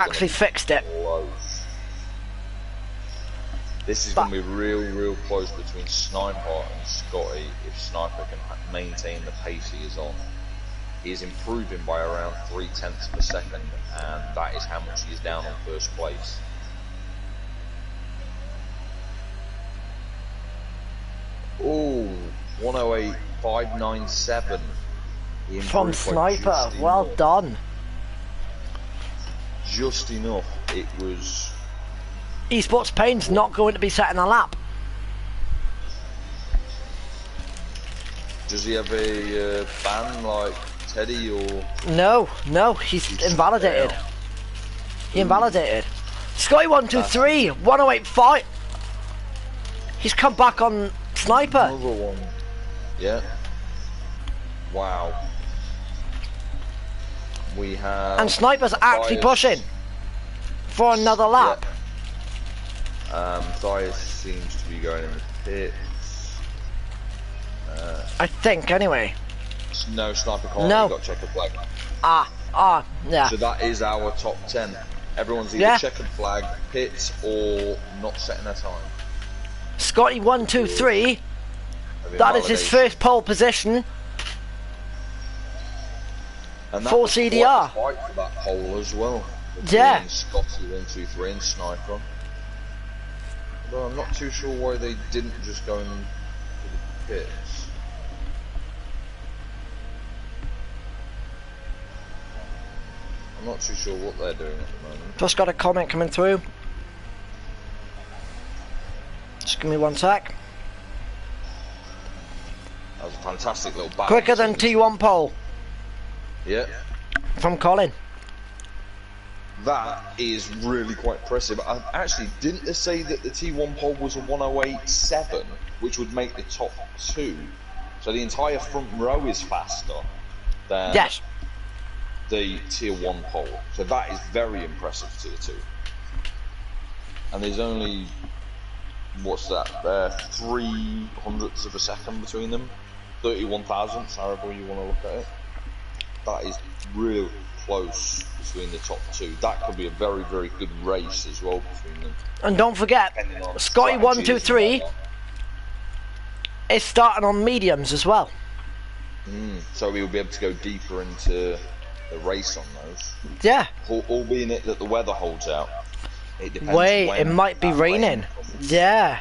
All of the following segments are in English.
actually fixed it. Close. This is going to be real close between Sniper and Scotty if Sniper can maintain the pace he is on. He is improving by around 0.3 of a second, and that is how much he is down on first place. Oh, 108.597 from Sniper. Well done. Just enough. It was. Esports Pain's not going to be setting a lap. Does he have a ban like Teddy or? No, he's invalidated. He invalidated. Scotty 123, 108.5. He's come back on Sniper. Another one. Yeah. Wow. We have. And Sniper's actually pushing for another lap. Yeah. Thias seems to be going in the pits. I think, anyway. No, Sniper can't. No. Got checkered flag. Yeah. So that is our top 10. Everyone's either checkered flag, pits, or not setting their time. Scotty 123. That is his first pole position. And that for was CDR. Quite a fight for that pole as well. Yeah. Scotty 123 and Sniper. Although I'm not too sure why they didn't just go into the pits. I'm not too sure what they're doing at the moment. Just got a comment coming through. Just give me 1 sec. That was a fantastic little battle. Quicker than T1 pole. Yeah. From Colin. That is really quite impressive. Actually, didn't they say that the T1 pole was a 108.7, which would make the top 2? So the entire front row is faster than the Tier 1 pole. So that is very impressive, Tier 2. And there's only, what's that, 0.03 of a second between them. 31 thousandths, however you want to look at it. That is real close between the top 2. That could be a very good race as well between them. And don't forget, Scotty 123 is starting on mediums as well. So we'll be able to go deeper into the race on those. Yeah. Albeit that the weather holds out. It depends. Wait, it might be raining. Yeah.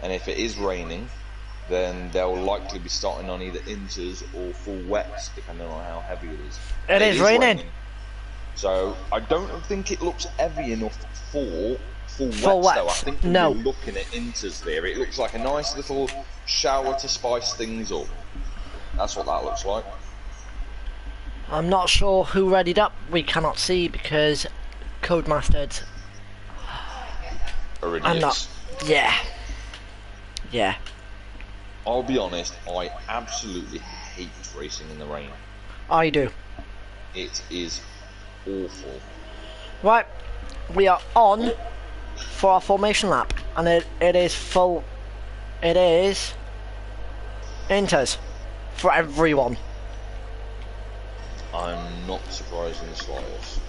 And if it is raining, then they'll likely be starting on either inters or full wets, depending on how heavy it is. It is raining. So I don't think it looks heavy enough for full wets, though. I think we're looking at inters there. It looks like a nice little shower to spice things up. That's what that looks like. I'm not sure who readied up. We cannot see because Codemastered. I'm not. Yeah. I'll be honest, I absolutely hate racing in the rain. I do. It is awful. Right, we are on for our formation lap, and it is full. It is inters for everyone. I'm not surprised in the slightest.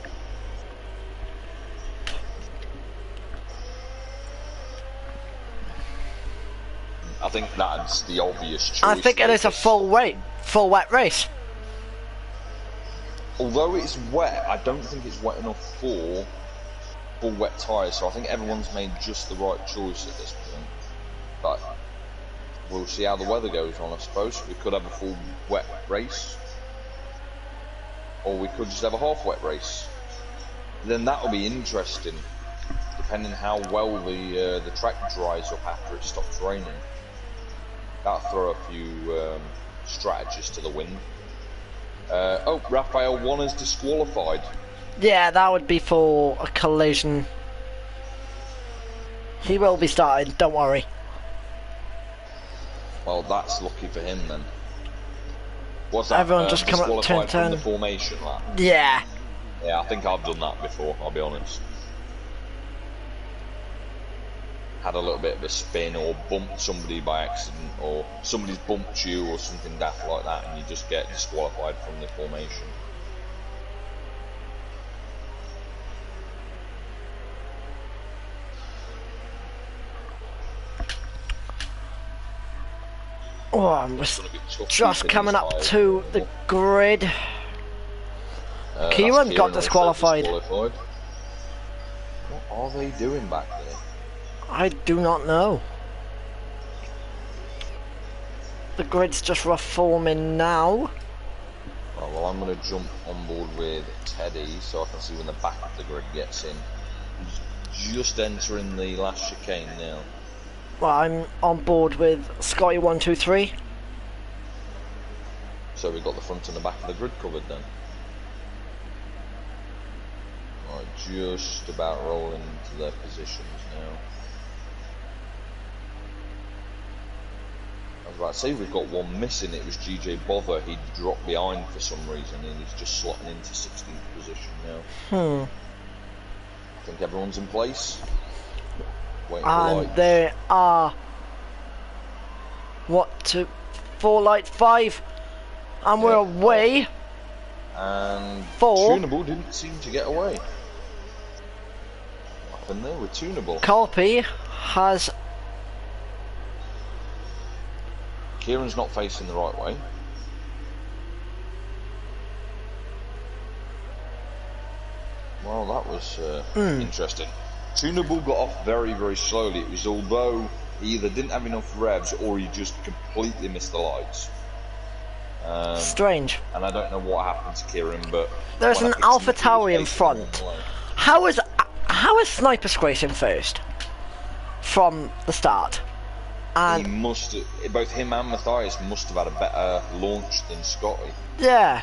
I think that's the obvious choice. I think it is a full wet race. Although it's wet, I don't think it's wet enough for full wet tyres, so I think everyone's made just the right choice at this point. But we'll see how the weather goes on, I suppose. We could have a full wet race, or we could just have a half wet race. Then that'll be interesting, depending how well the track dries up after it stops raining. That'll throw a few strategies to the wind. Oh, Raphael 1 is disqualified. Yeah, that would be for a collision. He will be starting, don't worry. Well, that's lucky for him then. What's that? Everyone just come up turn 10. From the formation lap. Yeah. Yeah, I think I've done that before, I'll be honest. Had a little bit of a spin or bumped somebody by accident, or somebody's bumped you or something daft like that, and you just get disqualified from the formation. Oh, I'm just coming up to the grid. Kieran got disqualified. What are they doing back there? I do not know. The grid's just reforming now. Oh, well, I'm going to jump on board with Teddy so I can see when the back of the grid gets in. He's just entering the last chicane now. Well, I'm on board with Scotty123. So we've got the front and the back of the grid covered then. Right, just about rolling into their positions now. I was about to say we've got one missing. It was GJ Bother. He dropped behind for some reason and he's just slotting into 16th position now. I think everyone's in place. Waiting for And lights. there are 4 light 5, and we're away. And 4. Tunable didn't seem to get away. What happened there with Tunable? Copy has. Kieran's not facing the right way. Well, that was interesting. Tunable got off very, very slowly. It was although he either didn't have enough revs or he just completely missed the lights. Strange. And I don't know what happened to Kieran, but there's an Alpha Tower in front. How is Sniper racing first from the start? And he must have, both him and Matthias must have had a better launch than Scotty. Yeah.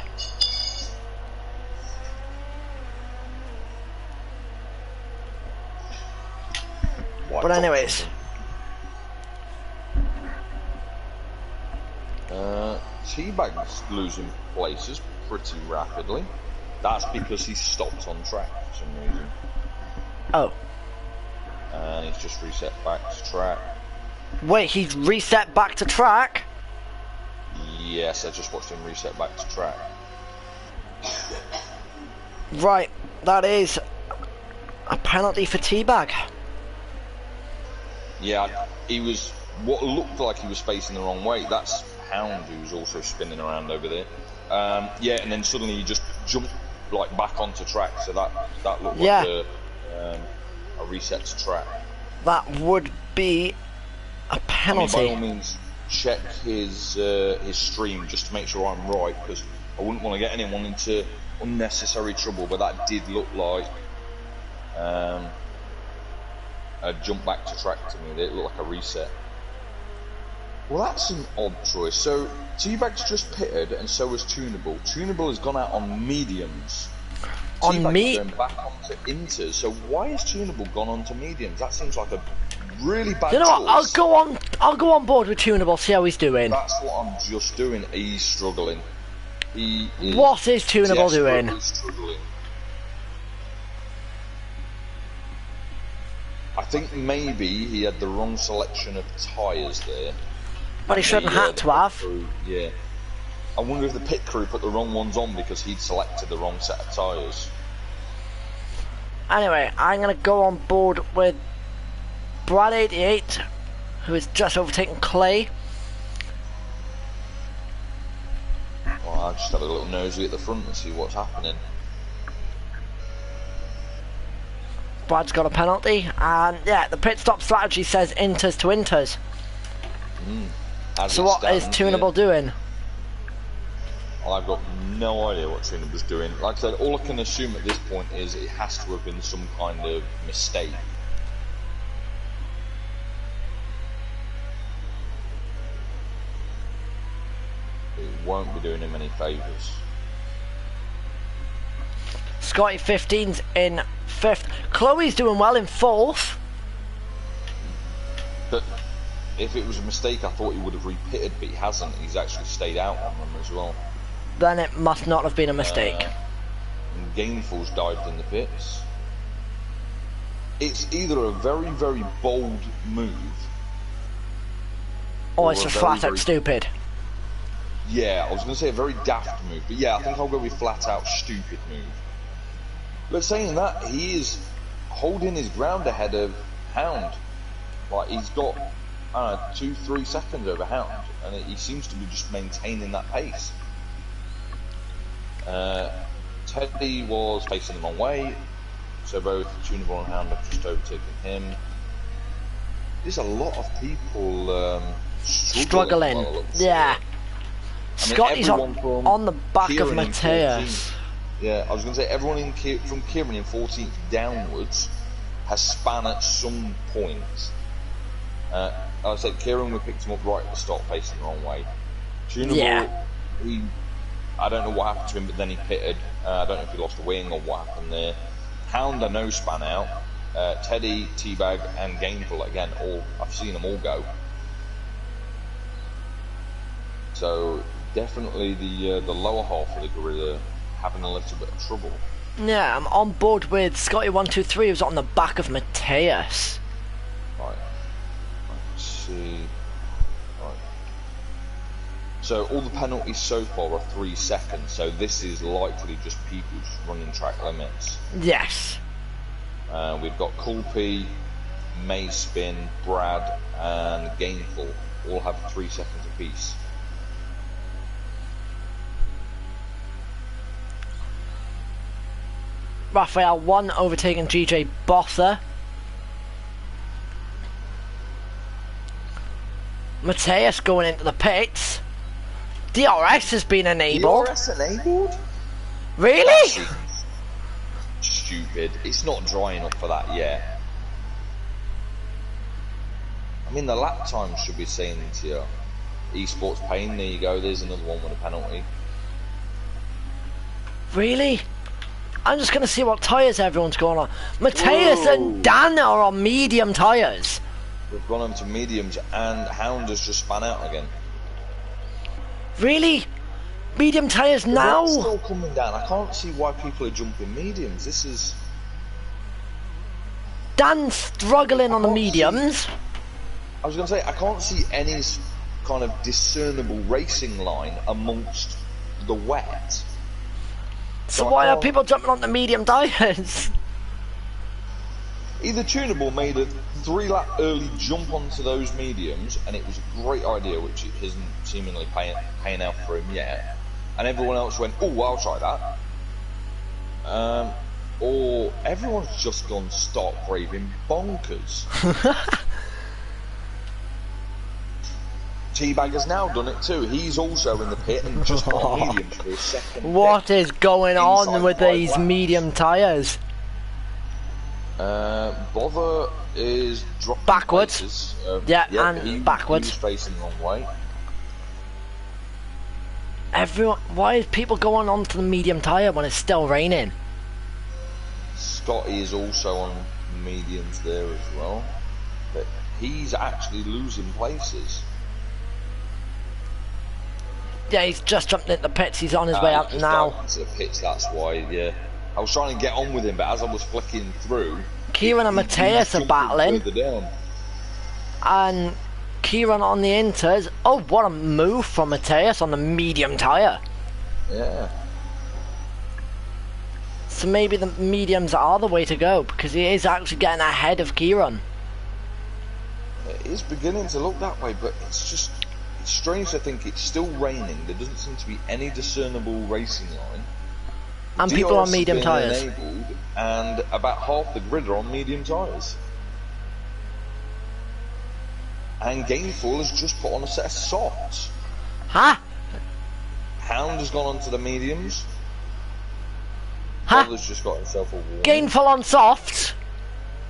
But anyways, Teabag's losing places pretty rapidly. That's because he stopped on track for some reason. Oh. And he's just reset back to track. Wait, he's reset back to track? Yes, I just watched him reset back to track. Right, that is a penalty for Teabag. Yeah, he was, what looked like he was facing the wrong way. That's Hound who's also spinning around over there. Yeah, and then suddenly he just jumped like back onto track, so that looked like a reset to track. That would be a penalty. I mean, by all means, check his stream just to make sure I'm right, because I wouldn't want to get anyone into unnecessary trouble. But that did look like a jump back to track to me. It looked like a reset. Well, that's an odd choice. So Teabag's just pitted, and so has Tunable. Tunable has gone out on mediums. On me? Going back onto inters. So why has Tunable gone on to mediums? That seems like a really bad choice. You know what? I'll go on board with Tunable. See how he's doing. That's what I'm just doing. He's struggling. What is Tunable doing? Struggling. I think maybe he had the wrong selection of tyres there. But he shouldn't have to have. Yeah. I wonder if the pit crew put the wrong ones on because he'd selected the wrong set of tyres. Anyway, I'm going to go on board with Brad88, who is just overtaking Clay. Well, I'll just have a little nosy at the front and see what's happening. Brad's got a penalty, and yeah, the pit stop strategy says inters to inters. So what is Tunable doing? I've got no idea what Tunable's doing. Like I said, all I can assume at this point is it has to have been some kind of mistake. It won't be doing him any favours. Scotty 15's in 5th. Chloe's doing well in 4th. But if it was a mistake, I thought he would have repitted, but he hasn't. He's actually stayed out on them as well. Then it must not have been a mistake. And Gainful's dived in the pits. It's either a very, very bold move, or it's just flat out stupid. Yeah, I was going to say a very daft move, but yeah, I think I'll go with flat out stupid move. But saying that, he is holding his ground ahead of Hound. Like, he's got I don't know, 2-3 seconds over Hound, and he seems to be just maintaining that pace. Teddy was facing the wrong way, so both Tunable and Hound have just overtaken him. There's a lot of people struggling. Yeah. Scotty's on the back of Mateus. Yeah, I was going to say everyone from Kieran in 14th downwards has span at some point. I said Kieran, we picked him up right at the start, facing the wrong way. Tunable, I don't know what happened to him, but then he pitted. I don't know if he lost a wing or what happened there. Hound, I know, span out. Teddy, Teabag, and Gainful, again, I've seen them all go. So definitely the lower half of the grid are having a little bit of trouble. Yeah, I'm on board with Scotty123, who's on the back of Mateus. Right. Let's see. Right. So all the penalties so far are 3 seconds. So this is likely just people just running track limits. Yes. We've got Culpy, Mayspin, Brad, and Gainful all have 3 seconds apiece. Raphael 1 overtaking GJ Bother. Mateus going into the pits. DRS has been enabled. DRS enabled? Really? Stupid. It's not dry enough for that yet. I mean, the lap time should be saying to you, Esports Pain, there you go, there's another one with a penalty. Really? I'm just going to see what tyres everyone's going on. Mateus and Dan are on medium tyres. We've gone on to mediums, and Hound has just spun out again. Really? Medium tyres now? It's still coming down. I can't see why people are jumping mediums. This is... Dan's struggling on the mediums. I was going to say, I can't see any kind of discernible racing line amongst the wet. So why are people jumping on the medium tyres? Either Tunable made a 3-lap early jump onto those mediums, and it was a great idea, which it isn't seemingly paying out for him yet, and everyone else went, oh, I'll try that. Or everyone's just gone stark raving bonkers. Teabag has now done it too. He's also in the pit and just got mediums for a second. What is going on with these medium tyres? Bother is dropping backwards. And backwards. He's facing the wrong way. Why is people going on to the medium tyre when it's still raining? Scotty is also on mediums there as well, but he's actually losing places. Yeah, he's just jumped into the pits. He's on his way out now. To the pits, that's why. Yeah, I was trying to get on with him, but as I was flicking through, Kieran and Mateus are battling. And Kieran on the inters. Oh, what a move from Mateus on the medium tyre. Yeah. So maybe the mediums are the way to go, because he is actually getting ahead of Kieran. It is beginning to look that way, but it's strange to think it's still raining. There doesn't seem to be any discernible racing line. And people on medium tyres. And about half the grid are on medium tyres. And Gainful has just put on a set of softs. Huh? Hound has gone onto the mediums. Huh? Bother's just got himself a warning. Gainful on softs?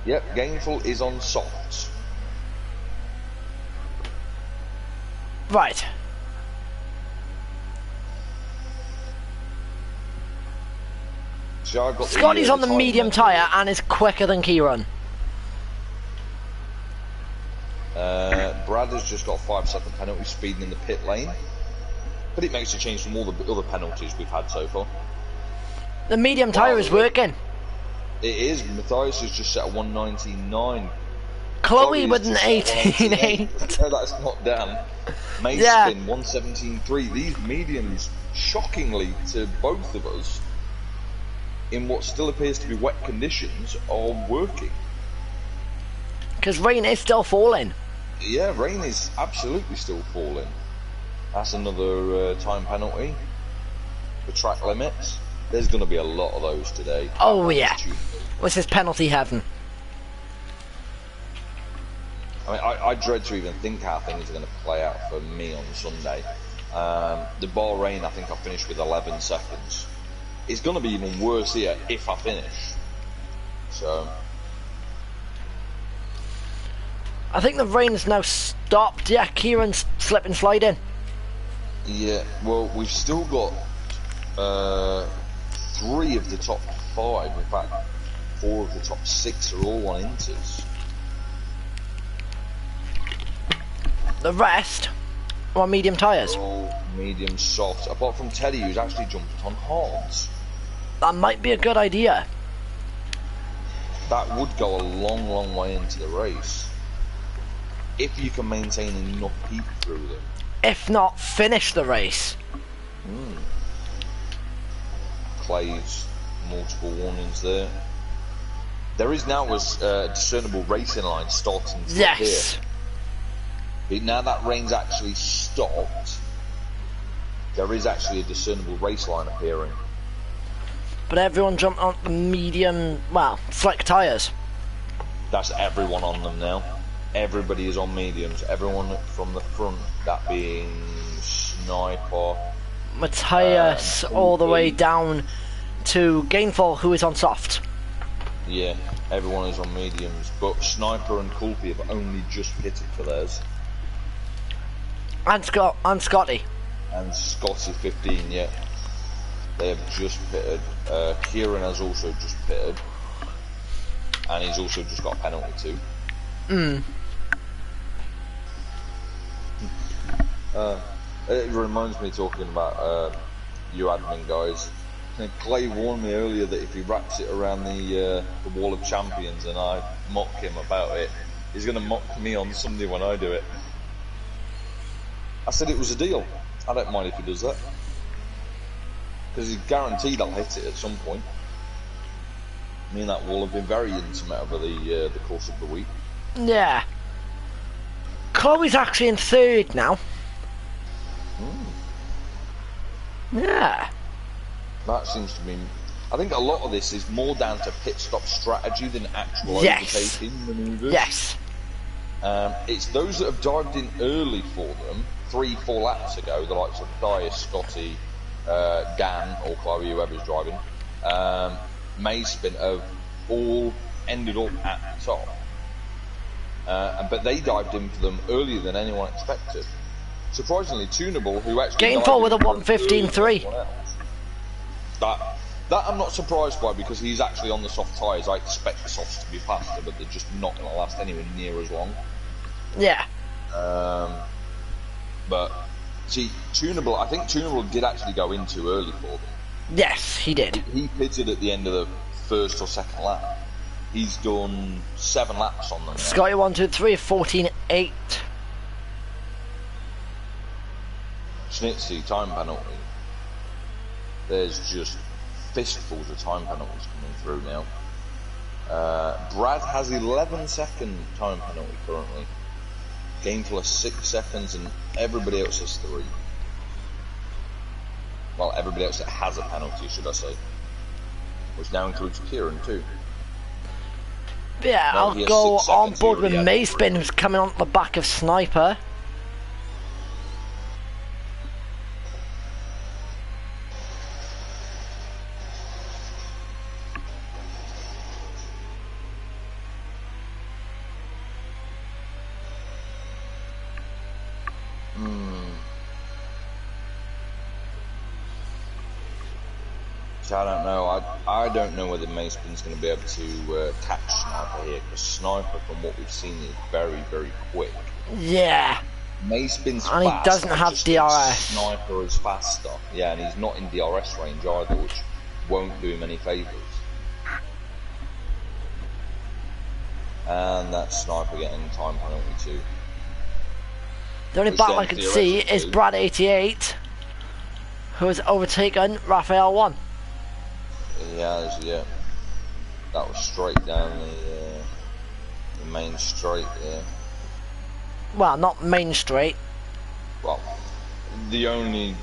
Yep, Gainful is on softs. Right. So Scotty's on the medium tyre and is quicker than Kieran. Brad has just got a 5-second penalty speeding in the pit lane. But it makes a change from all the other penalties we've had so far. The medium tyre is working. It is. Matthias has just set a 199. Chloe with an 18.8. No, that's not Dan. Mayspin 117.3. These mediums, shockingly to both of us, in what still appears to be wet conditions, are working. Because rain is still falling. Yeah, rain is absolutely still falling. That's another time penalty. The track limits. There's going to be a lot of those today. Oh yeah. This is penalty heaven. I mean, I dread to even think how things are going to play out for me on Sunday. The Bahrain, I think I finished with 11 seconds. It's going to be even worse here if I finish. So, I think the rain's now stopped. Yeah, Kieran's slip and sliding. yeah, well, we've still got 3 of the top 5. In fact, 4 of the top 6 are all on inters. The rest are on medium tyres. They're all medium soft, apart from Teddy, who's actually jumped on hards. That might be a good idea. That would go a long, long way into the race. If you can maintain enough heat through them. If not, finish the race. Clay's multiple warnings there. There is now a discernible racing line starting to Yes. appear. Now that rain's actually stopped, there is actually a discernible race line appearing. But everyone jumped on the medium, well, slick tyres. That's everyone on them now. Everybody is on mediums. Everyone from the front, that being Sniper, Matthias all the way down to Gainful, who is on soft. Yeah, everyone is on mediums. But Sniper and Kulpi have only just pitted for theirs. And Scotty. And Scotty 15, yeah. They have just pitted. Kieran has also just pitted. And he's also just got a penalty too. It reminds me talking about you admin guys. Clay warned me earlier that if he wraps it around the wall of champions and I mock him about it, he's going to mock me on Sunday when I do it. I said it was a deal. I don't mind if he does that. Because he's guaranteed I'll hit it at some point. Me and that wall have been very intimate over the course of the week. Yeah. Chloe's actually in 3rd now. Yeah. That seems to be... I think a lot of this is more down to pit stop strategy than actual overtaking manoeuvres. Yes. It's those that have dived in early for them, 3-4 laps ago, the likes of Dias, Scotty, Dan, or Chloe, whoever's driving, Mayspin have all ended up at the top. But they dived in for them earlier than anyone expected. Surprisingly, Tunable, who actually Gainful with a 1:15.3. That I'm not surprised by, because he's actually on the soft tyres. I expect the softs to be faster, but they're just not going to last anywhere near as long. Yeah. But see, Tunable, I think Tunable did actually go in too early for them. Yes, he did. He pitted at the end of the 1st or 2nd lap. He's done 7 laps on them now. Scotty 1-2-3, 14.8. Schnitzy, time penalty. There's just fistfuls of time penalties coming through now. Brad has 11-second time penalty currently. Gainful has 6 seconds and everybody else has 3. Well, everybody else that has a penalty, should I say. Which now includes Kieran too. Yeah, No, I'll he has go 6 on seconds, board he with already had Mayspin, who's coming on the back of Sniper. I don't know. I don't know whether Mayspin's going to be able to catch Sniper here, because Sniper, from what we've seen, is very, very quick. Yeah. Mayspin's And he fast, doesn't I have just think DRS. Sniper is faster. Yeah, and he's not in DRS range either, which won't do him any favours. And that's Sniper getting time penalty too. The only Which battle then I can see is theoretically- Brad 88, who has overtaken Raphael 1. Yeah. That was straight down the main straight there. Well, not main straight. Well, the only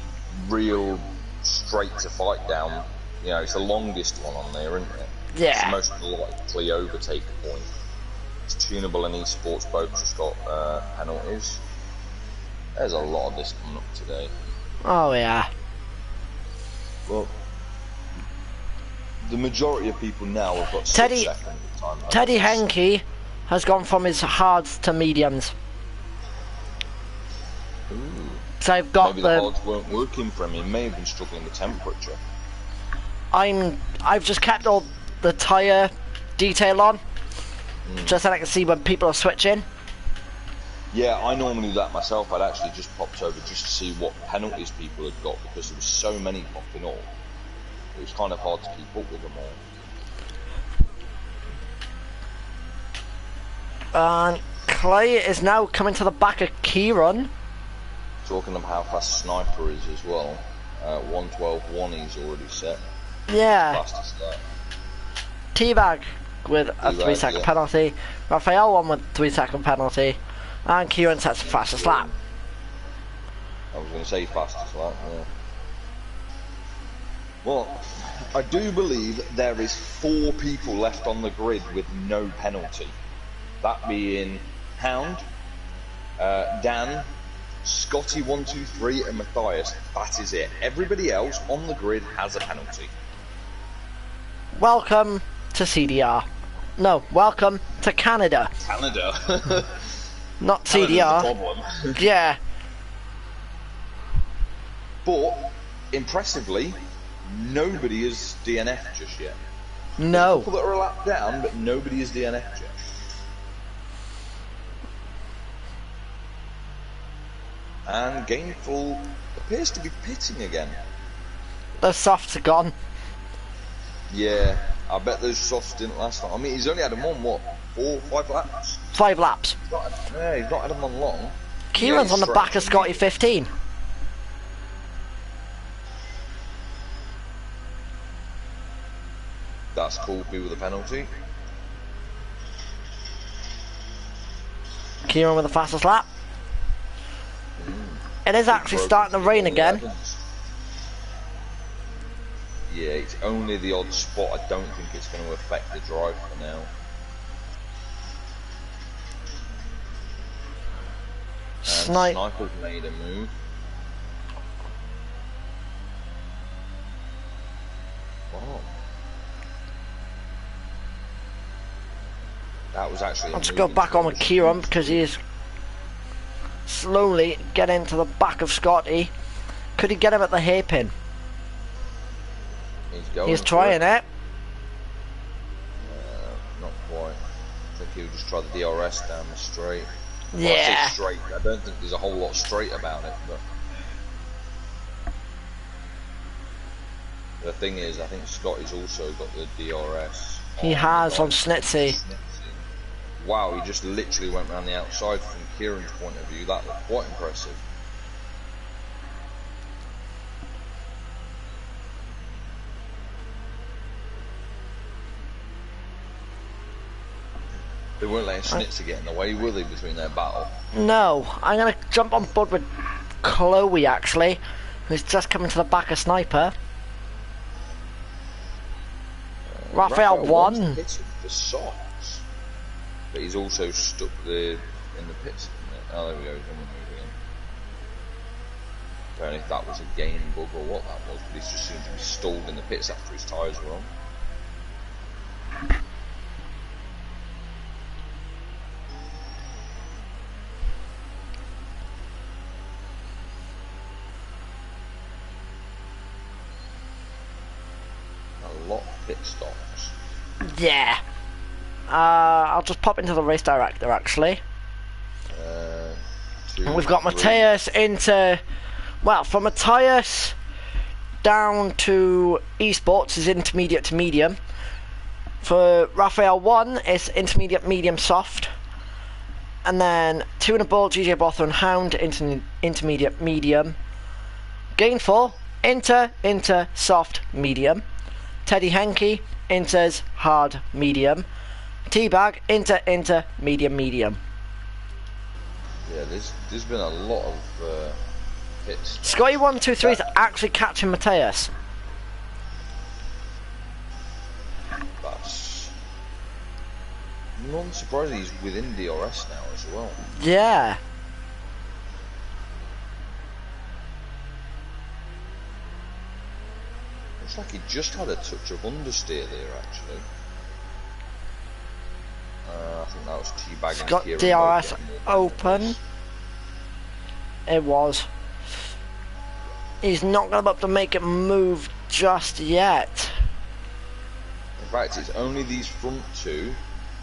real straight to fight down, you know, it's the longest one on there, isn't it? Yeah. It's the most likely overtake point. It's tunable and esports both just got penalties. There's a lot of this coming up today. Oh yeah. Well, the majority of people now have got Teddy 6 seconds of time. Teddy Henke has gone from his hards to mediums. Ooh. So I've got Maybe the hards weren't working for him. He may have been struggling with temperature. I've just kept all the tyre detail on, just so I can see when people are switching. Yeah, I normally do that myself. I'd actually just popped over just to see what penalties people had got because there was so many popping up. It was kind of hard to keep up with them all. And Clay is now coming to the back of Kieran. Talking about how fast Sniper is as well. 1:12.1 he's already set. Yeah. Fastest lap. Teabag with a 3-second penalty. Raphael one with 3-second penalty. And Kieran sets the fastest lap. I was going to say fastest lap, yeah. Well, I do believe there is 4 people left on the grid with no penalty. That being Hound, Dan, Scotty123 and Matthias. That is it. Everybody else on the grid has a penalty. Welcome to CDR. No, welcome to Canada. Canada. Not CDR. Problem. Yeah. But impressively, nobody is DNF just yet. No. People that are a lap down, but nobody is DNF yet. And Gainful appears to be pitting again. The softs are gone. Yeah, I bet those softs didn't last long. I mean, he's only had them on, what, 4, 5 laps? 5 laps. He's not had them on long. Kieran's on the back of Scotty 15. That's cool, be with a penalty. Kieran with the fastest lap. It is actually starting to rain again. Yeah, it's only the odd spot. I don't think it's going to affect the drive for now. Sniper's made a move. Wow. That was actually. I'll just go back on with Kieran because he's slowly getting to the back of Scotty. Could he get him at the hairpin? He's trying it. Not quite. I think he'll just try the DRS down the straight. Yeah. Well, I say straight. I don't think there's a whole lot straight about it, but the thing is, I think Scotty's also got the DRS. He has on Snitsy. Wow, he just literally went around the outside from Kieran's point of view. That was quite impressive. They weren't letting Snitzer get in the way, were they, between their battle? No, I'm going to jump on board with Chloe, actually, who's just coming to the back of Sniper. Raphael won. For socks. But he's also stuck there in the pits. Oh, there we go. He's on the move again. I don't know if that was a game bug or what that was, but he's just seemed to be stalled in the pits after his tyres were on. A lot of pit stops. Yeah. I'll just pop into the race director, actually. And we've got Matthias into, well, from Matthias down to esports is intermediate to medium. For Raphael 1 is intermediate, medium, soft. And then 2 in a ball, GJ Bother and Hound intermediate, medium. Gainful, inter, soft, medium. Teddy Henke, inters, hard, medium. Teabag, inter, medium, medium. Yeah, there's been a lot of hits. Scotty 123 is actually catching Mateus. That's not surprising he's within DRS now as well. Yeah. Looks like he just had a touch of understeer there actually. I think that was teabagging. Got DRS open. It was. He's not going to be able to make it move just yet. In fact, it's only these front two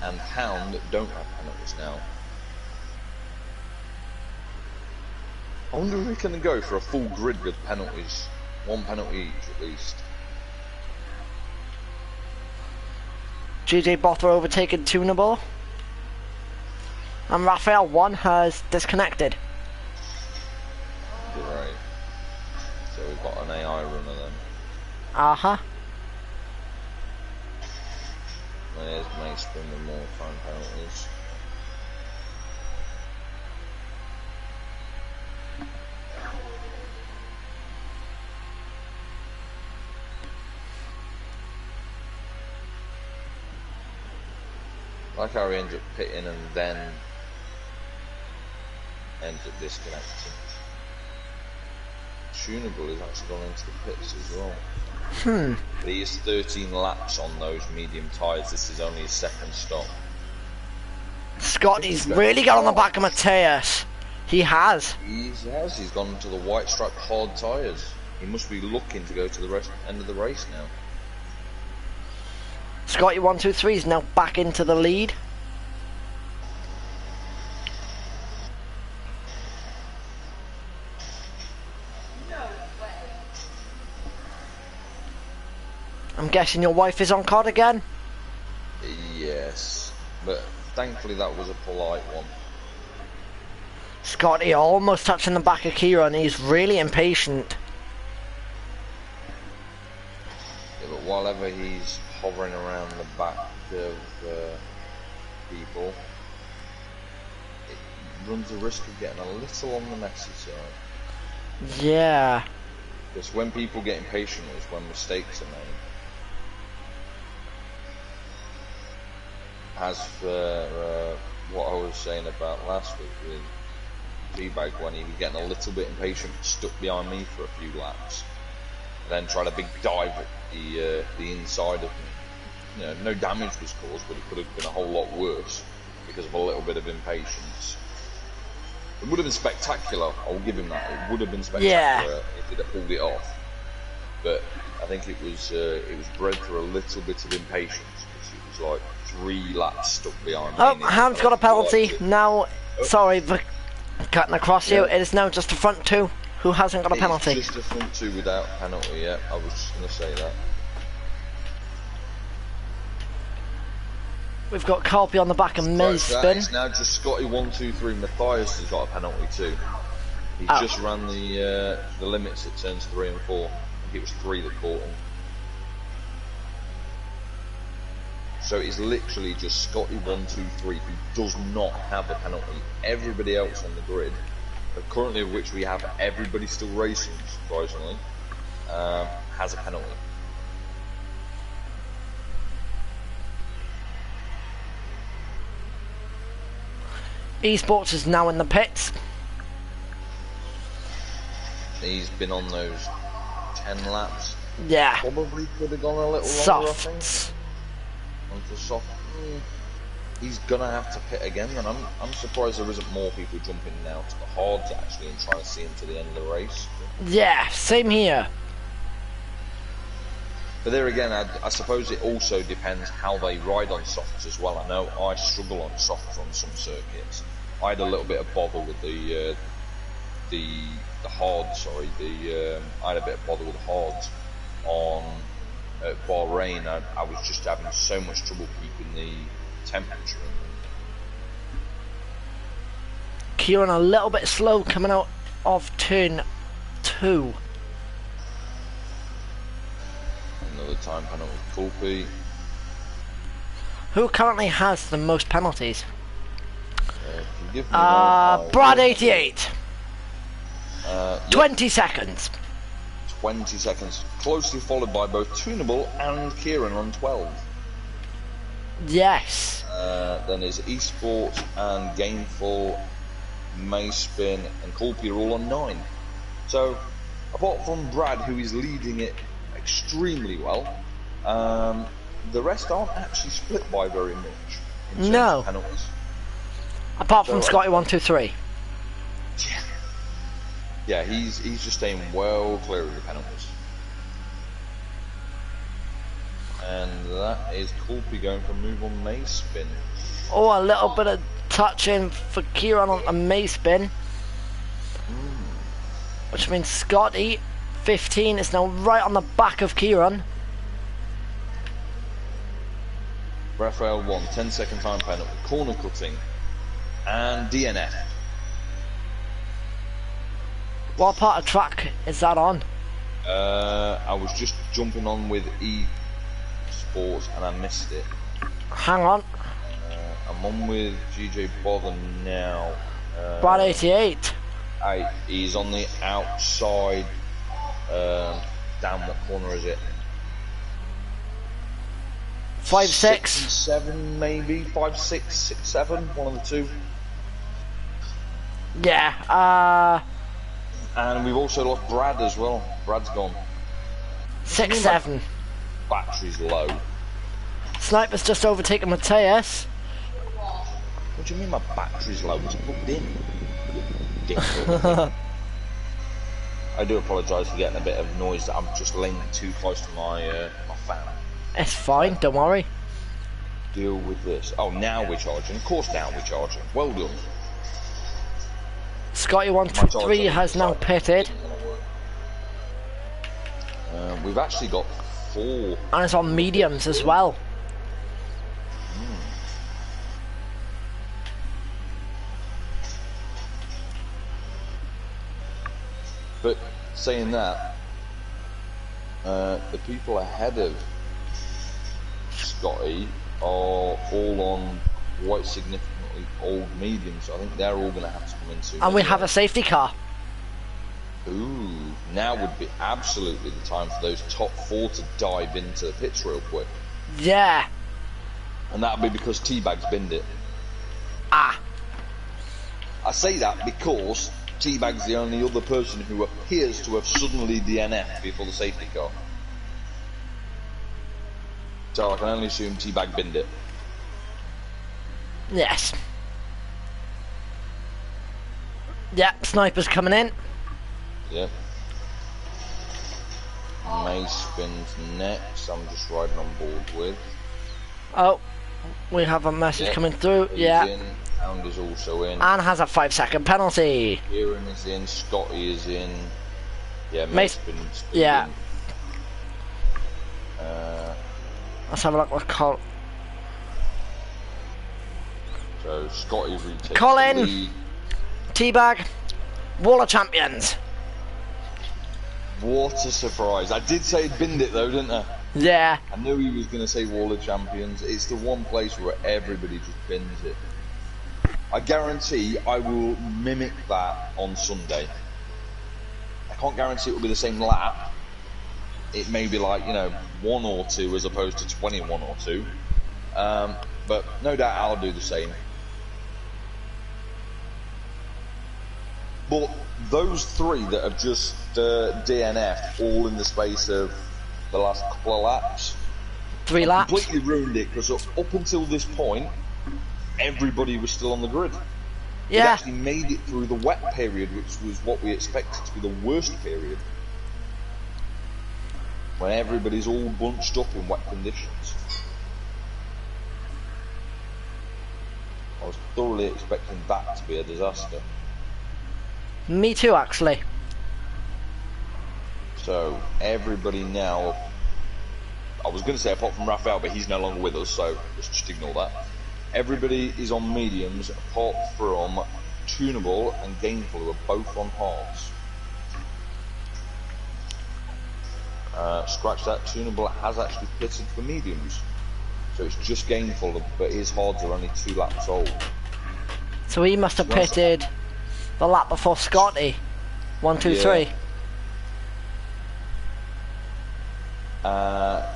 and Hound that don't have penalties now. I wonder if we can go for a full grid with penalties. One penalty each at least. GJ Bothra overtaken Tunable. And Raphael 1 has disconnected. Right. So we've got an AI runner then. Uh-huh. There's Maceman with more time penalties. Like how he ends up pitting and then ends up disconnecting. Tunable has actually gone into the pits as well. But he is 13 laps on those medium tyres. This is only his second stop. Scotty's really got on the back of Mateus. He has. He's gone to the white striped hard tyres. He must be looking to go to the end of the race now. Scotty 123 is now back into the lead. I'm guessing your wife is on COD again? Yes, but thankfully that was a polite one. Scotty almost touching the back of Kira and he's really impatient. Yeah, but while ever he's hovering around the back of people, it runs the risk of getting a little on the messy side. Yeah. Because when people get impatient is when mistakes are made. As for what I was saying about last week with T-Bag, when he was getting a little bit impatient, stuck behind me for a few laps, and then tried a big dive at the inside of me. You know, no damage was caused, but it could have been a whole lot worse because of a little bit of impatience. It would have been spectacular, I'll give him that. It would have been spectacular if he'd have pulled it off. But I think it was bred through a little bit of impatience, because it was like 3 laps stuck behind me. Oh, Ham's got a penalty. Now, sorry for cutting across you. It is now just the front two who hasn't got a penalty. It's just the front two without penalty, yeah. I was just going to say that. We've got Carpy on the back of Maceman. It's now just Scotty 123. Matthias has got a penalty too. He just ran the limits at turns 3 and 4. I think it was 3 that caught him. So it's literally just Scotty 123 who does not have a penalty. Everybody else on the grid, currently of which we have everybody still racing, surprisingly, has a penalty. Esports is now in the pits. He's been on those 10 laps. Yeah. Probably could have gone a little longer, I think. Onto soft. He's gonna have to pit again, and I'm surprised there isn't more people jumping now to the hards actually and trying to see him to the end of the race. Yeah, same here. But there again, I suppose it also depends how they ride on softs as well. I know I struggle on softs on some circuits. I had a little bit of bother with the hard. Sorry, I had a bit of bother with the hards on Bahrain. I was just having so much trouble keeping the temperature in them. Kieran a little bit slow coming out of turn 2. Another time penalty with Kulpi. Who currently has the most penalties? give me one. Brad 88. Yep, 20 seconds. 20 seconds. Closely followed by both Tunable and Kieran on 12. Yes. Then there's Esports and Gameful, Mayspin and Colby are all on 9. So, apart from Brad, who is leading it extremely well, the rest aren't actually split by very much in terms of penalties. Apart from Scotty 123. Yeah, he's just staying well clear of the penalties. And that is Colby going for a move on Mayspin. Oh, a little bit of touching for Kieran on a Mayspin. Which means Scotty 15 is now right on the back of Kieran. Raphael 1, 10-second time penalty, corner cutting, and DNF. What part of track is that on? I was just jumping on with Esports and I missed it. Hang on. I'm on with GJ Bother now. Brad 88. He's on the outside. Down what corner is it? 5, 6. 7 maybe? 5, 6, 6, 7, one of the two. Yeah, And we've also lost Brad as well. Brad's gone. 6, 7. Battery's low. Sniper's just overtaken Mateus. What do you mean my battery's low? It's plugged in. Ridiculous. I do apologise for getting a bit of noise. I'm just laying too close to my my fan. It's fine, don't worry. Deal with this. Oh, now we're charging. Of course now we're charging. Well done. Scotty 123 has now pitted. We've actually got 4. And it's on mediums as well. But saying that, the people ahead of Scotty are all on quite significantly old mediums, so I think they're all going to have to come in soon. And we have a safety car. Ooh, now would be absolutely the time for those top 4 to dive into the pits real quick. Yeah. And that'll be because Teabag's binned it. Ah. I say that because Teabag's the only other person who appears to have suddenly DNF'd before the safety car. So I can only assume Teabag binned it. Yes. Yeah, Sniper's coming in. Yep. May spins next. I'm just riding on board with. Oh, we have a message coming through. He's yeah. in. Hound is also in. And has a 5-second penalty. Kieran is in. Scotty is in. Yeah, May spins. Yeah. In. Let's have a look with Col. So Scotty retakes Colin. the lead. Teabag. Wall of Champions. What a surprise. I did say he'd binned it though, didn't I? Yeah. I knew he was going to say Wall of Champions. It's the one place where everybody just bins it. I guarantee I will mimic that on Sunday. I can't guarantee it will be the same lap. It may be like, 1 or 2 as opposed to 21 or 2. But no doubt I'll do the same. But those 3 that have just DNF'd all in the space of the last couple of laps. 3 laps. Completely ruined it because up until this point, everybody was still on the grid. Yeah. They actually made it through the wet period, which was what we expected to be the worst period. When everybody's all bunched up in wet conditions. I was thoroughly expecting that to be a disaster. Me too, actually. So, everybody now... I was going to say apart from Raphael, but he's no longer with us, so let's just ignore that. Everybody is on mediums, apart from Tunable and Gameful, who are both on halves. Scratch that, Tunable has actually pitted for mediums. So it's just Gameful, but his hards are only 2 laps old. So he must have pitted the lap before Scotty. 1, 2, 3.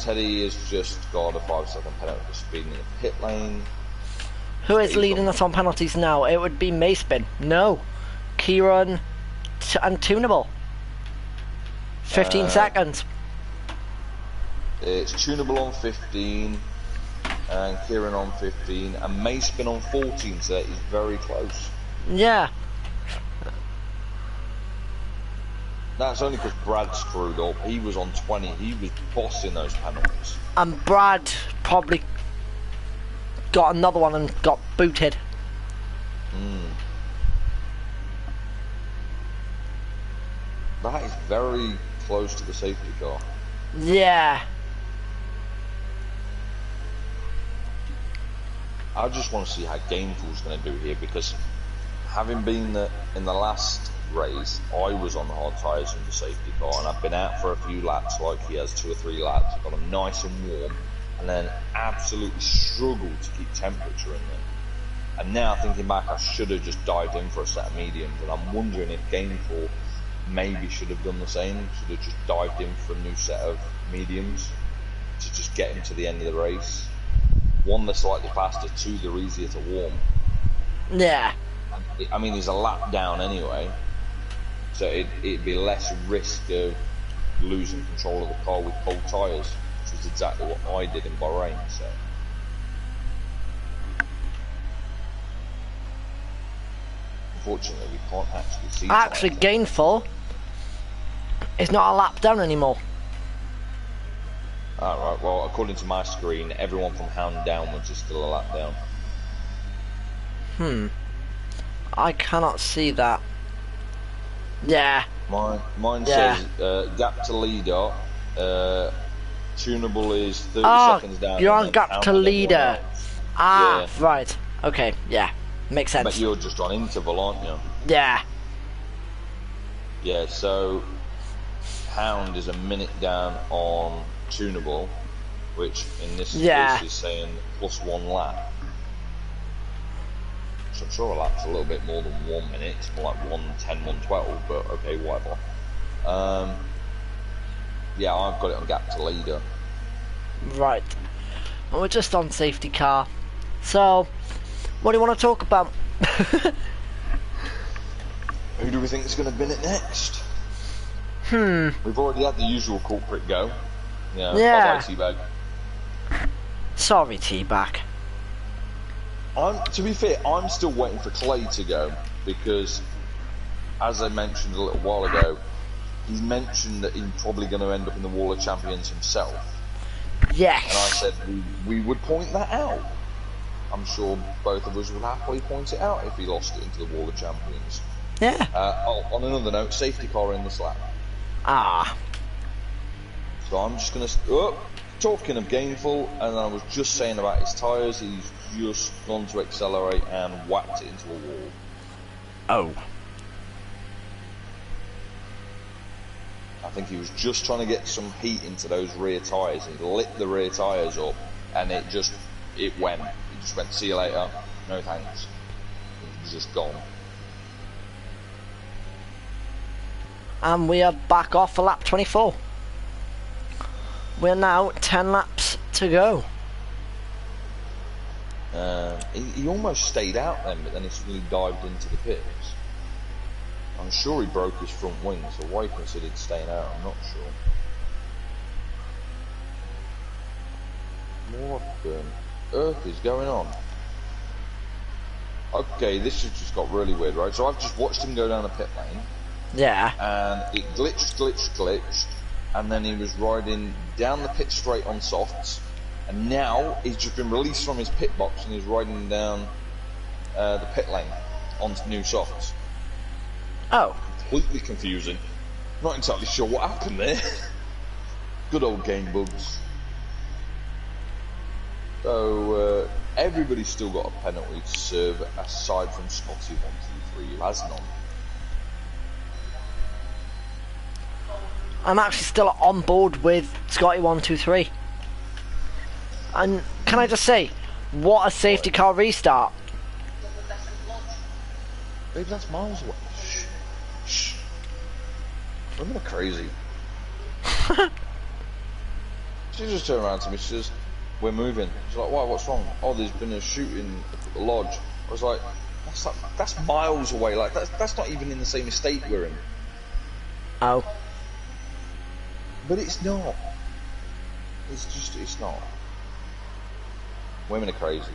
Teddy has just got a 5-second penalty for speeding in the pit lane. Who is leading us on penalties now? It would be Mayspin. No. Kieran and Tunable. 15 seconds. It's Tunable on 15, and Kieran on 15, and Mayspin on 14, so that is very close. Yeah. That's only because Brad screwed up. He was on 20. He was bossing those penalties. And Brad probably got another one and got booted. That is very close to the safety car. Yeah. I just want to see how Gameful's going to do here, because having been in the last race, I was on the hard tyres in the safety car, and I've been out for a few laps like he has, 2 or 3 laps. I've got them nice and warm, and then absolutely struggled to keep temperature in there. And now thinking back, I should have just dived in for a set of mediums, and I'm wondering if Gameful maybe should have done the same, should have just dived in for a new set of mediums to just get him to the end of the race. 1, they're slightly faster, 2, they're easier to warm. Yeah. I mean, he's a lap down anyway, so it'd be less risk of losing control of the car with cold tyres, which was exactly what I did in Bahrain. So unfortunately, we can't actually see. Actually, Gainful is not a lap down anymore. Alright, well, according to my screen, everyone from Hound downwards is still a lap down. I cannot see that. Yeah. Mine says gap to leader. Tunable is 30 seconds down. You're on gap to leader. Ah, yeah. Right. Okay, yeah. Makes sense. But you're just on interval, aren't you? Yeah. Yeah, so Hound is a minute down on Tunable, which in this case is saying +1 lap. So I'm sure a lap's a little bit more than 1 minute. It's more like 1:10, 1:12, but okay, whatever. Yeah, I've got it on gap to leader. Right. And we're just on safety car. So, what do you want to talk about? Who do we think is going to bin it next? We've already had the usual culprit go. Yeah. Bye-bye, Teabag. Sorry, Teabag. To be fair, I'm still waiting for Clay to go, because, as I mentioned a little while ago, he's mentioned that he's probably going to end up in the Wall of Champions himself. Yes. And I said we would point that out. I'm sure both of us would happily point it out if he lost it into the Wall of Champions. Yeah. On another note, safety car in this lap. Ah. So I'm just going to... talking of Gameful, and I was just saying about his tyres, he's just gone to accelerate and whacked it into a wall. Oh. I think he was just trying to get some heat into those rear tyres. He lit the rear tyres up, and it went. He just went, see you later, no thanks. He was just gone. And we are back off for lap 24. We're now 10 laps to go. He almost stayed out then, but then he suddenly dived into the pits. I'm sure he broke his front wing, so why he considered staying out, I'm not sure. What the earth is going on? Okay, this has just got really weird, right? So I've just watched him go down the pit lane. Yeah. And it glitched, and then he was riding down the pit straight on softs, and now he's just been released from his pit box and he's riding down the pit lane onto new softs. Oh. Completely confusing. Not entirely sure what happened there. Good old game bugs. So everybody's still got a penalty to serve aside from Scotty 123, who has none. I'm actually still on board with Scotty 123. And can I just say, what a safety car restart. Babe, that's miles away. Shh. Shh. Women are crazy. She just turned around to me, she says, we're moving. She's like, why, what's wrong? Oh, there's been a shooting at the lodge. I was like, that's miles away, like, that's not even in the same estate we're in. Oh. But it's not. It's not. Women are crazy.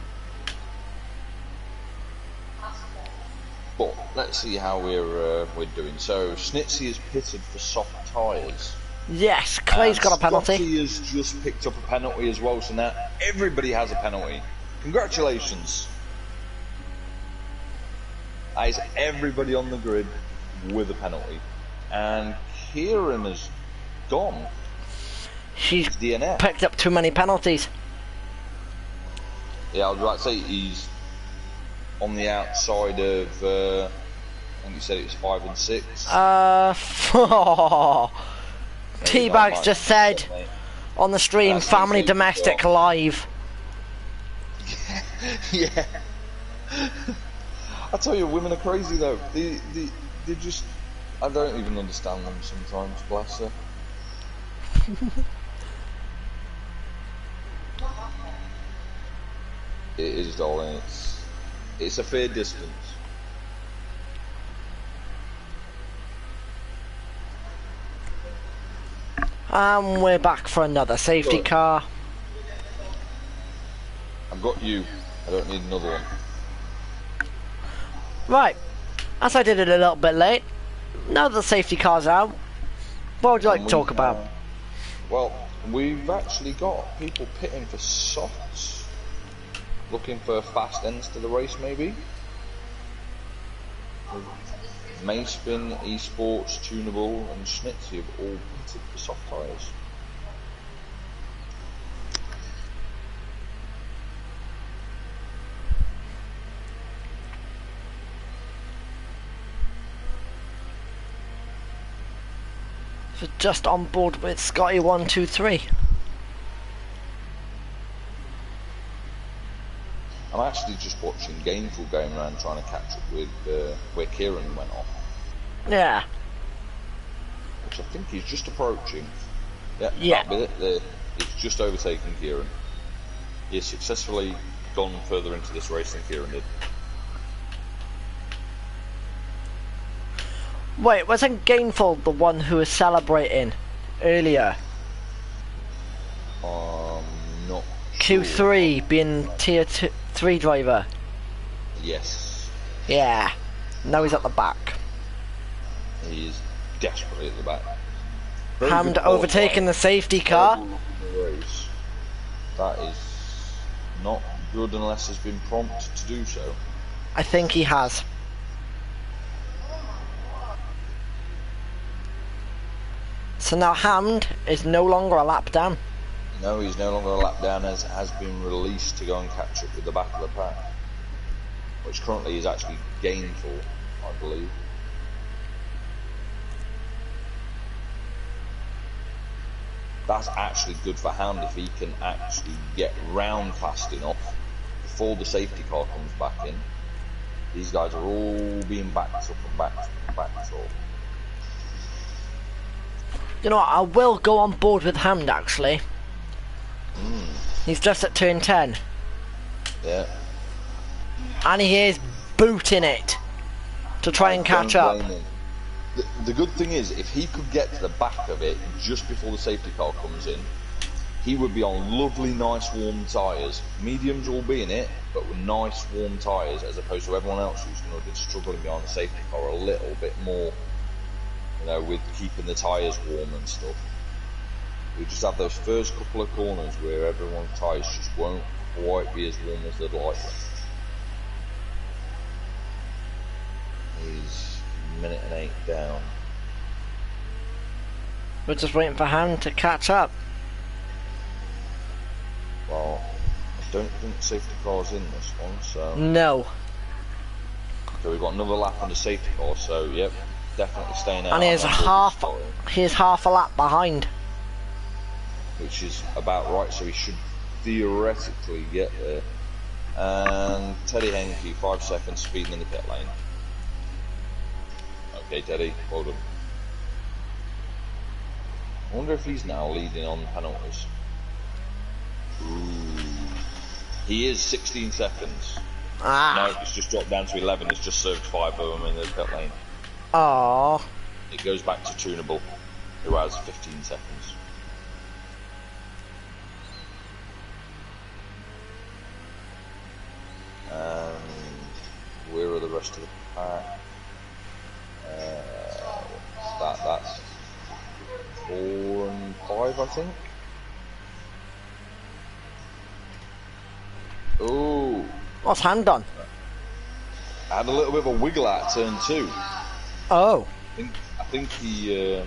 But let's see how we're doing. So Snitsy is pitted for soft tyres. Yes, Clay's got a penalty. Scotty has just picked up a penalty as well, so now everybody has a penalty. Congratulations. That is everybody on the grid with a penalty. And Kieran has gone. She's DNF. picked up too many penalties. Yeah, I was about to say he's on the outside of, I think you said it was 5 and 6. T-Bags just said on the stream, family domestic live. Yeah. I tell you, women are crazy though. They just, I don't even understand them sometimes, bless her. It is, darling. It's a fair distance. And we're back for another safety car. I've got you. I don't need another one. Right. As I did it a little bit late, now that the safety car's out, what would you like to talk about? Well, we've actually got people pitting for softs. Looking for fast ends to the race, maybe? Mayspin, Esports, Tunable, and Schnitzy have all pitted for soft tyres. So just on board with Scotty123. I'm actually just watching Gameful going around trying to catch up with where Kieran went off. Yeah. Which I think he's just approaching. Yeah. Yeah. He's just overtaken Kieran. He has successfully gone further into this race than Kieran did. Wait, wasn't Gameful the one who was celebrating earlier? Not Q3 sure. being tier 3 driver. Yes. Yeah. Now he's at the back. He is desperately at the back. Hand overtaking the safety car. That is not good unless he's been prompted to do so. I think he has. So now Hamd is no longer a lap down. No, he's no longer a lap down, as has been released to go and catch up with the back of the pack, which currently is actually Gainful, I believe. That's actually good for Hound if he can actually get round fast enough before the safety car comes back in. These guys are all being backed up and backed up and backed up. You know what, I will go on board with Hamd actually. He's just at turn 10. Yeah. And he is booting it to try and catch up. The good thing is, if he could get to the back of it just before the safety car comes in, he would be on lovely, nice, warm tyres. Mediums will be in it, but with nice, warm tyres, as opposed to everyone else who's going to be struggling behind the safety car a little bit more, you know, with keeping the tyres warm and stuff. We just have those first couple of corners where everyone's tyres just won't quite be as warm as they'd like them. He's a minute and 8 down. We're just waiting for Hamd to catch up. Well, I don't think safety car's in this one, so... No. So we've got another lap on the safety car, so yep, definitely staying out. And he's half a lap behind. Which is about right, so he should theoretically get there. And Teddy Henke, 5 seconds speeding in the pit lane. Okay, Teddy, well done. I wonder if he's now leading on penalties. Ooh. He is 16 seconds. No, it's just dropped down to 11. He's just served 5 of them in the pit lane. Aww. It goes back to Tunable, who has 15 seconds. And where are the rest of the pack? That's 4 and 5, I think. Ooh. What's Hand done? I had a little bit of a wiggle at turn 2. Oh. I think he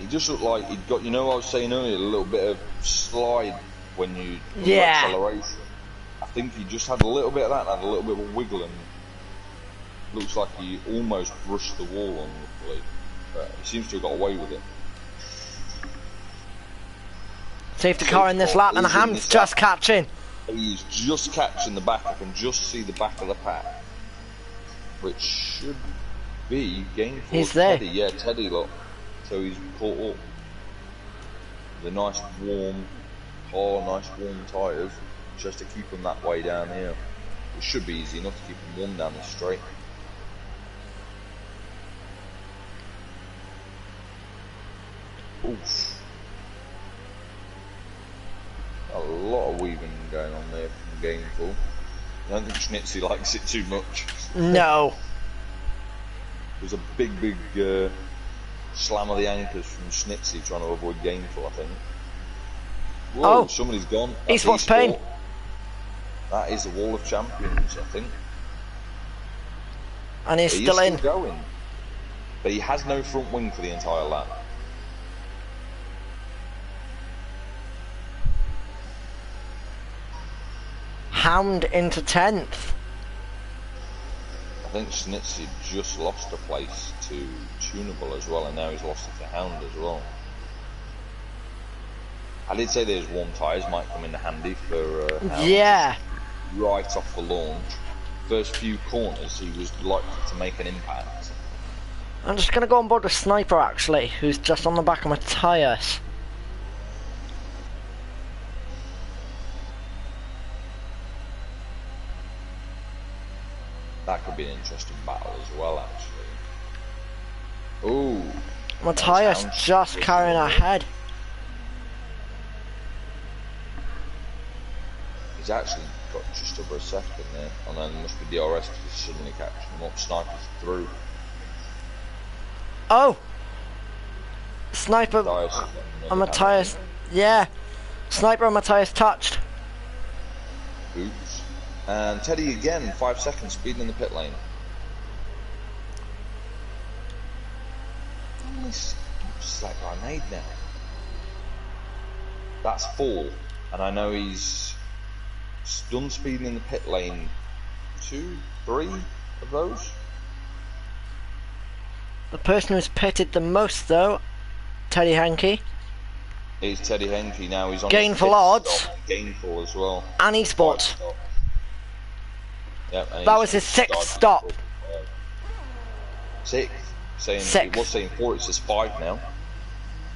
just looked like he'd got, you know what I was saying earlier, a little bit of slide when you acceleration. I think he just had a little bit of that and had a little bit of a wiggle, and looks like he almost brushed the wall on the blade. But he seems to have got away with it. Safety car in this lap, and Ham's just catching. He's just catching the back. I can just see the back of the pack, which should be gainful. He's there. Teddy. Yeah, Teddy, look. So he's caught up. The nice warm car, nice warm tyres, just to keep him that way down here. It should be easy enough to keep him warm down the straight. Oof. A lot of weaving going on there from Gainful. I don't think Schnitzy likes it too much. No. There's a big slam of the anchors from Schnitzy trying to avoid Gainful, I think. Whoa, somebody's gone. Esports Pain. That is the Wall of Champions, I think. And he's still in. Going. But he has no front wing for the entire lap. Hound into 10th. I think Schnitzy just lost a place to Tunable as well, and now he's lost it to Hound as well. I did say those warm tyres might come in handy for Hound. Yeah. Right off the launch. First few corners, he was likely to make an impact. I'm just going to go on board with Sniper, actually, who's just on the back of my tyres. That could be an interesting battle as well, actually. Ooh. My tyre's just carrying ahead. He's actually got just over a second there, and then there must be DRS suddenly catching him up. Sniper's through. Oh! Sniper and my tyres, yeah. Sniper and my tyres touched. Oops. And Teddy again, 5 seconds, speeding in the pit lane. What's that guy made now? That's 4, and I know he's done speeding in the pit lane 2, 3 of those. The person who's pitted the most, though, Teddy Henke. It's Teddy Henke now. He's on Gainful odds. Gainful as well. And Esports. Yep, that was his 6th stop. 6th. It was saying 4, it says 5 now.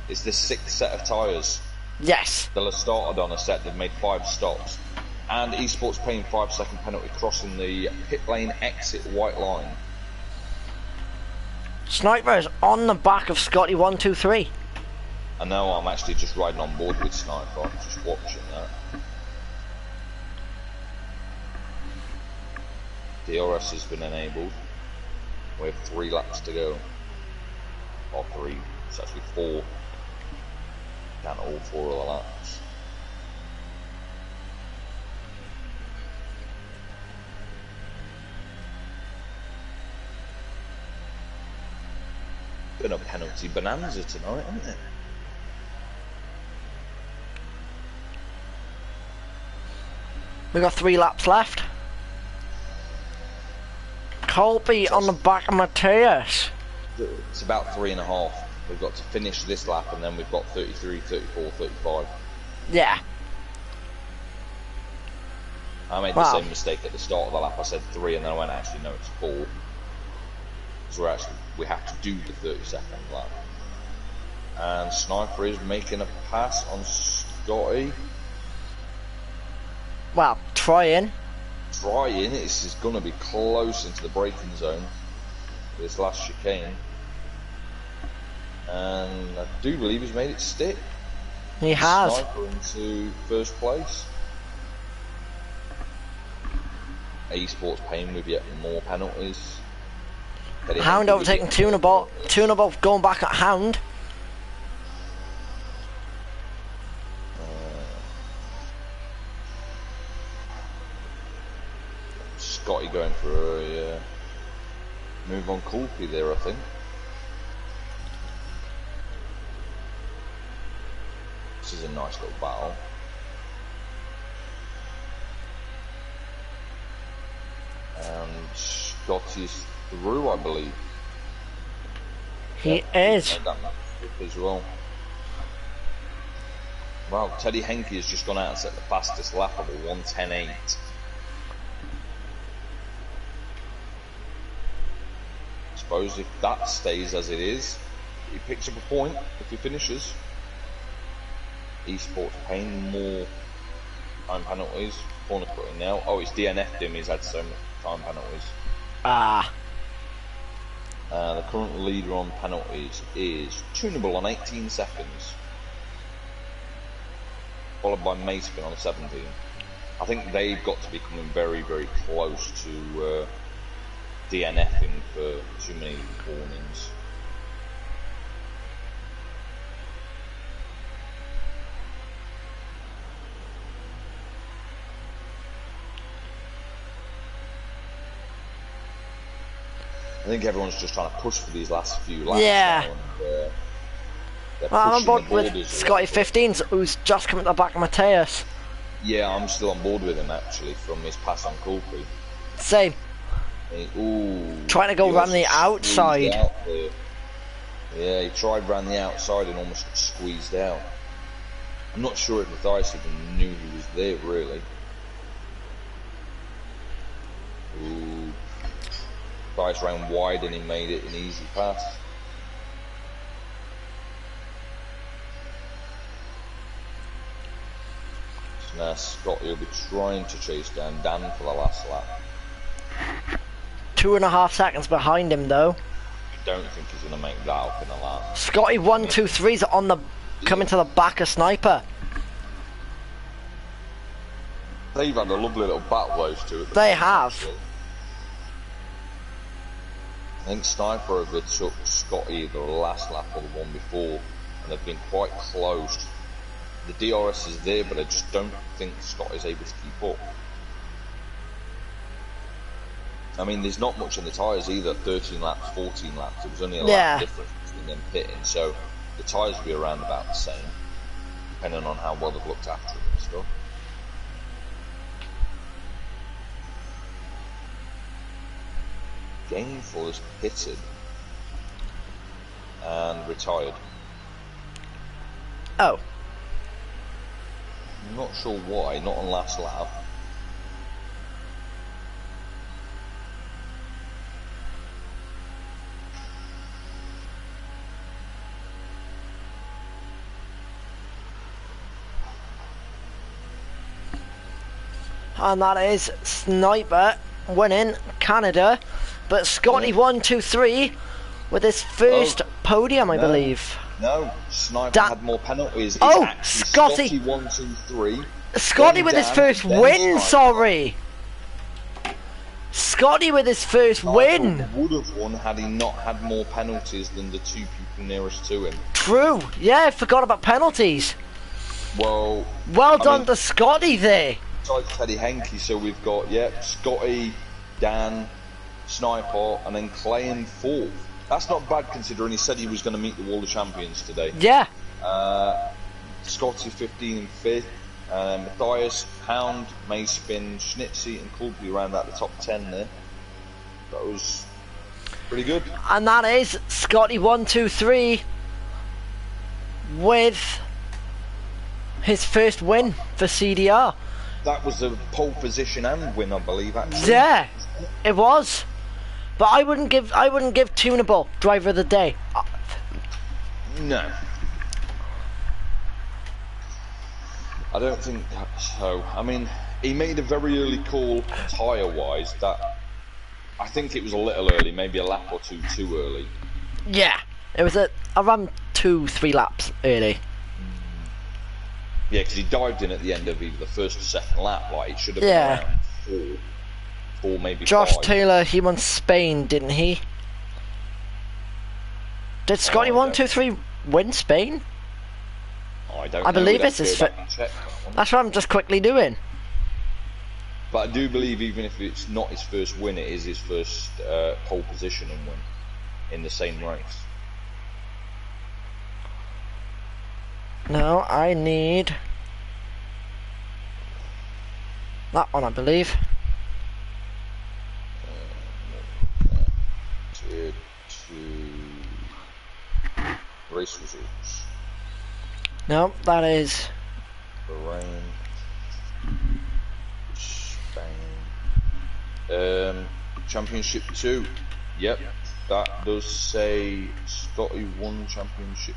It's the 6th set of tyres. Yes. They'll have started on a set, they've made 5 stops. And Esports paying 5-second penalty crossing the pit lane exit white line. Sniper is on the back of Scotty 123. I know, I'm actually just riding on board with Sniper, I'm just watching that. DRS has been enabled. We have 3 laps to go. Or 3, it's actually 4. Count all 4 of the laps. Been a penalty bonanza tonight, hasn't it? We've got 3 laps left. Colby on the back of Matthias. It's about 3.5. We've got to finish this lap and then we've got 33, 34, 35. Yeah. I made the same mistake at the start of the lap. I said 3 and then I went, actually no, it's 4. because we have to do the 30-second lap. And Sniper is making a pass on Scotty. Well, trying. This is going to be close into the braking zone. This last chicane. And I do believe he's made it stick. He has. Sniper into first place. Esports paying with yet more penalties. Hound overtaking Tunable. Tunable going back at Hound. Scotty going for a move on Coolpy there, I think. This is a nice little battle. And Scotty's through, I believe. He is. That as well. Wow, Teddy Henke has just gone out and set the fastest lap of a 1:10.8. I suppose if that stays as it is, he picks up a point if he finishes. Esports paying more time penalties. Corner cutting now. Oh, he's DNF'd him. He's had so many time penalties. Ah. The current leader on penalties is Tunable on 18 seconds, followed by Macefin on 17. I think they've got to be coming very, very close to DNFing for too many warnings. I think everyone's just trying to push for these last few laps. Yeah. And, well, I'm on board with Scotty 15s, who's just come at the back of Mateus. Yeah, I'm still on board with him actually from his pass on Coolpy. Same. Trying to go round the outside. Yeah, he tried round the outside and almost got squeezed out. I'm not sure if Matthias even knew he was there, really. Ooh. Matthias ran wide and he made it an easy pass. So now Scott will be trying to chase down Dan for the last lap. 2.5 seconds behind him though. I don't think he's going to make that up in a lap. Scotty 1, 2, 3's on the coming to the back of Sniper. They've had a lovely little battle, those two. They have. I think Sniper overtook Scotty the last lap or the one before, and they've been quite close. The DRS is there, but I just don't think Scotty's able to keep up. I mean, there's not much in the tyres either, 13 laps, 14 laps, it was only a lap difference between them pitting, so the tyres will be around about the same, depending on how well they've looked after them and stuff. Gainful has pitted and retired. Oh. I'm not sure why, not on last lap. And that is Sniper winning Canada, but Scotty 1, 2, 3 with his first podium, I believe. No, Sniper had more penalties. Scotty 1, 2, 3. Scotty with his first win. Sorry, Scotty with his first win. Would have won had he not had more penalties than the two people nearest to him. True. Yeah, I forgot about penalties. Well done to Scotty there. Besides Teddy Henke, so we've got Scotty, Dan, Sniper, and then Clay in fourth. That's not bad considering he said he was going to meet the Wall of Champions today. Yeah. Scotty 15 in fifth, Matthias, Hound, Macefin, Schnitzy, and Coolby around at the top 10 there. That was pretty good. And that is Scotty 1, 2, 3 with his first win for CDR. That was a pole position and win, I believe, actually. Yeah, it was. But I wouldn't give Tunable driver of the day. No. I don't think so. I mean, he made a very early call tyre-wise that I think it was a little early, maybe a lap or two too early. Yeah, it was around 2-3 laps early. Yeah, because he dived in at the end of either the first or second lap. Like, it should have been around four, maybe Josh 5. Taylor, he won Spain, didn't he? Did Scotty 1-2-3 win Spain? I don't know. I believe it's his first. That's what I'm just quickly doing. But I do believe even if it's not his first win, it is his first pole position and win in the same race. No, I need that one, I believe. Tier 2 race results. No, that is Bahrain, Spain, Championship 2. Yep, that does say Scotty won Championship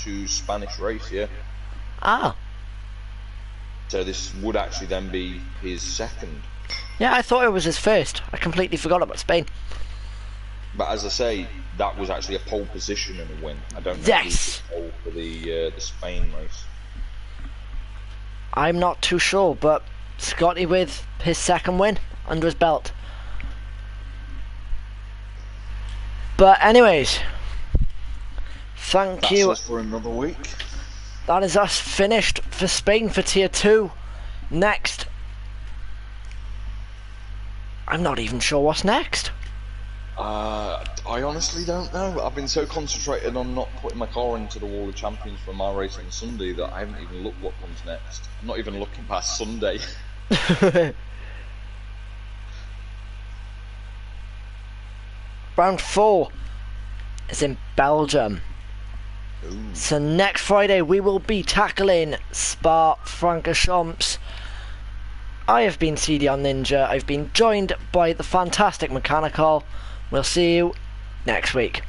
2 Spanish race, yeah. Ah. So this would actually then be his second. Yeah, I thought it was his first. I completely forgot about Spain. But as I say, that was actually a pole position and a win. I don't know Yes. who's the pole for the Spain race. I'm not too sure, but Scotty with his second win under his belt. But anyways, thank you. That's us for another week. That is us finished for Spain for Tier 2. Next, I'm not even sure what's next. I honestly don't know. I've been so concentrated on not putting my car into the Wall of Champions for my race on Sunday that I haven't even looked what comes next. I'm not even looking past Sunday. Round 4 is in Belgium. Ooh. So next Friday we will be tackling Spa-Francorchamps. I have been CDR Ninja. I've been joined by the fantastic Mechanical. We'll see you next week.